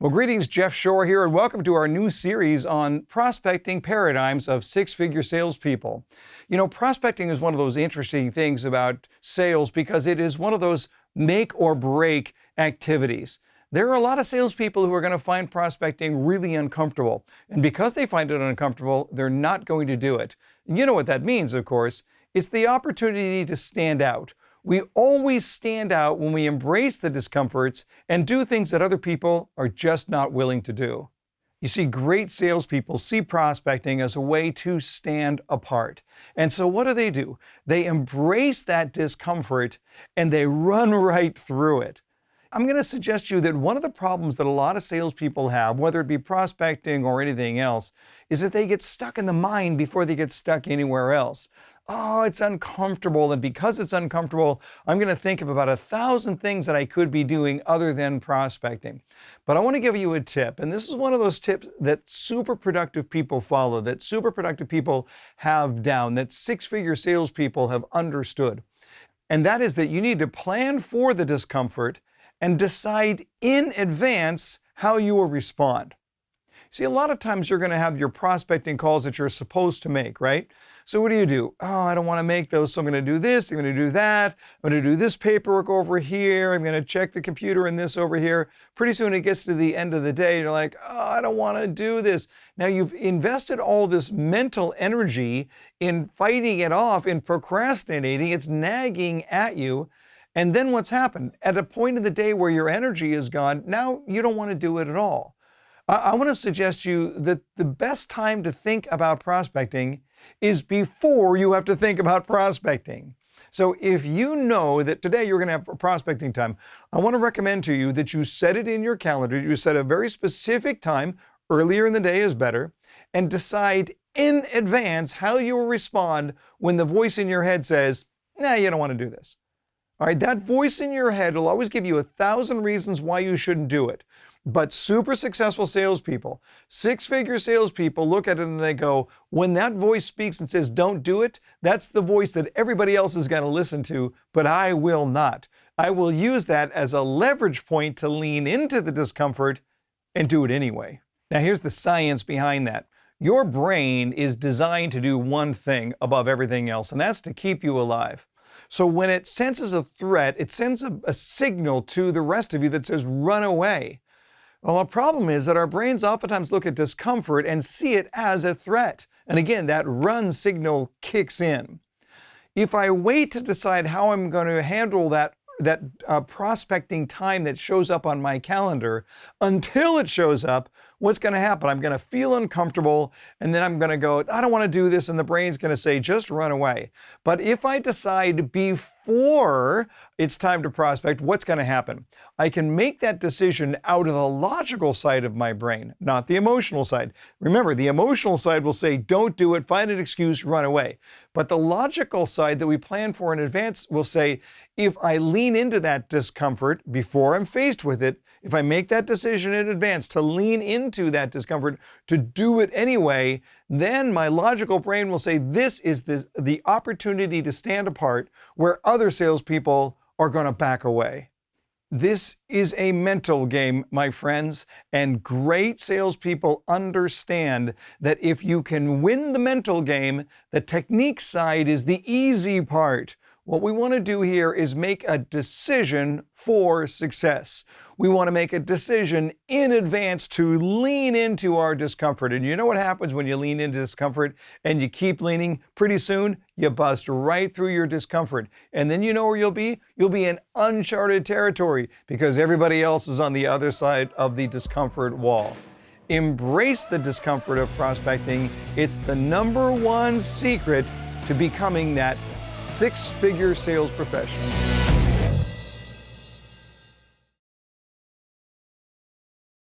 Well, greetings, Jeff Shore here, and welcome to our new series on prospecting paradigms of six-figure salespeople. You know, prospecting is one of those interesting things about sales because it is one of those make or break activities. There are a lot of salespeople who are going to find prospecting really uncomfortable, and because they find it uncomfortable, they're not going to do it. And you know what that means, of course. It's the opportunity to stand out. We always stand out when we embrace the discomforts and do things that other people are just not willing to do. You see, great salespeople see prospecting as a way to stand apart. And so what do? They embrace that discomfort and they run right through it. I'm going to suggest to you that one of the problems that a lot of salespeople have, whether it be prospecting or anything else, is that they get stuck in the mind before they get stuck anywhere else. Oh, it's uncomfortable, and because it's uncomfortable, I'm going to think of about 1,000 things that I could be doing other than prospecting. But I want to give you a tip, and this is one of those tips that super productive people follow, that super productive people have down, that six-figure salespeople have understood. And that is that you need to plan for the discomfort and decide in advance how you will respond. See, a lot of times you're going to have your prospecting calls that you're supposed to make, right? So what do? Oh, I don't want to make those, so I'm going to do this, I'm going to do that, I'm going to do this paperwork over here, I'm going to check the computer and this over here. Pretty soon it gets to the end of the day, you're like, oh, I don't want to do this. Now you've invested all this mental energy in fighting it off, in procrastinating, it's nagging at you. And then what's happened? At a point in the day where your energy is gone, now you don't want to do it at all. I want to suggest to you that the best time to think about prospecting is before you have to think about prospecting. So if you know that today you're going to have a prospecting time, I want to recommend to you that you set it in your calendar. You set a very specific time, earlier in the day is better, and decide in advance how you will respond when the voice in your head says, nah, you don't want to do this. All right, that voice in your head will always give you 1,000 reasons why you shouldn't do it. But super successful salespeople, six-figure salespeople look at it and they go, when that voice speaks and says, don't do it, that's the voice that everybody else is going to listen to, but I will not. I will use that as a leverage point to lean into the discomfort and do it anyway. Now here's the science behind that. Your brain is designed to do one thing above everything else, and that's to keep you alive. So when it senses a threat, it sends a signal to the rest of you that says, run away. Well, the problem is that our brains oftentimes look at discomfort and see it as a threat. And again, that run signal kicks in. If I wait to decide how I'm going to handle that prospecting time that shows up on my calendar until it shows up, what's going to happen? I'm going to feel uncomfortable, and then I'm going to go, I don't want to do this, and the brain's going to say, just run away. But if I decide before it's time to prospect, what's going to happen? I can make that decision out of the logical side of my brain, not the emotional side. Remember, the emotional side will say, don't do it, find an excuse, run away. But the logical side that we plan for in advance will say, if I lean into that discomfort before I'm faced with it, if I make that decision in advance to lean into that discomfort, to do it anyway, then my logical brain will say, this is the opportunity to stand apart where other salespeople are going to back away. This is a mental game, my friends, and great salespeople understand that if you can win the mental game, the technique side is the easy part. What we want to do here is make a decision for success. We want to make a decision in advance to lean into our discomfort. And you know what happens when you lean into discomfort and you keep leaning? Pretty soon, you bust right through your discomfort. And then you know where you'll be? You'll be in uncharted territory because everybody else is on the other side of the discomfort wall. Embrace the discomfort of prospecting. It's the #1 secret to becoming that six-figure sales professional.